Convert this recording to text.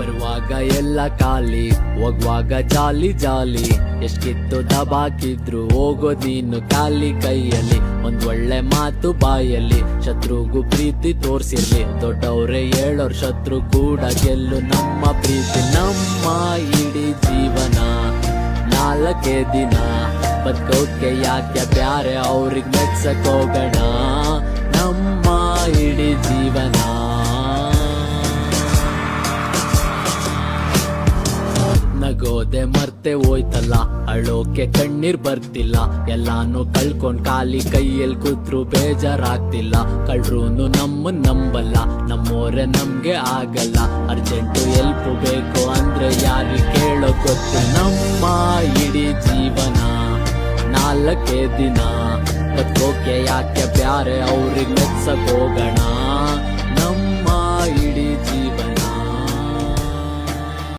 ಬರುವಾಗ ಎಲ್ಲ ಖಾಲಿ, ಹೋಗುವಾಗ ಜಾಲಿ ಜಾಲಿ. ಎಷ್ಟಿತ್ತು ದಬಾಕಿದ್ರು ಹೋಗೋದೀನು ಖಾಲಿ ಕೈಯಲ್ಲಿ. ಒಂದ್ ಒಳ್ಳೆ ಮಾತು ಬಾಯಲ್ಲಿ, ಶತ್ರುಗೂ ಪ್ರೀತಿ ತೋರ್ಸಿರ್ಲಿ. ದೊಡ್ಡವ್ರೆ ಹೇಳೋರ್ ಶತ್ರು ಕೂಡ ಗೆಲ್ಲು ನಮ್ಮ ಪ್ರೀತಿ. ನಮ್ಮ ಇಡೀ ಜೀವನ 4 ದಿನ, ಬದುಕೋಕೆ ಯಾಕೆ ಬ್ಯಾರೆ ಅವ್ರಿಗೆ ಮೆಚ್ಚಕ್ ಹೋಗೋಣ. ನಮ್ಮ ಇಡೀ ಜೀವನ ನಗೋದೆ ಮರ್ತೆ ಹೋಯ್ತಲ್ಲ, ಅಳೋಕೆ ಕಣ್ಣೀರ್ ಬರ್ತಿಲ್ಲ. ಎಲ್ಲಾನು ಕಳ್ಕೊಂಡ್ ಖಾಲಿ ಕೈಯಲ್ಲಿ ಕೂತ್ರು ಬೇಜಾರಾಗ್ತಿಲ್ಲ. ಕಳ್ರೂನು ನಮ್ಮನ್ ನಂಬಲ್ಲ, ನಮ್ಮೋರೆ ನಮ್ಗೆ ಆಗಲ್ಲ. ಅರ್ಜೆಂಟು ಎಲ್ಪ್ ಬೇಕು ಅಂದ್ರೆ ಯಾರಿಗೆ ಕೇಳೋ ಗೊತ್ತು. ನಮ್ಮ ಇಡೀ ಜೀವನ 4 ದಿನ, ಬದುಕೋಕೆ ಯಾಕೆ ಬ್ಯಾರೆ ಅವ್ರಿಗೆ ಮೆಚ್ಚಕ್ ಹೋಗೋಣ.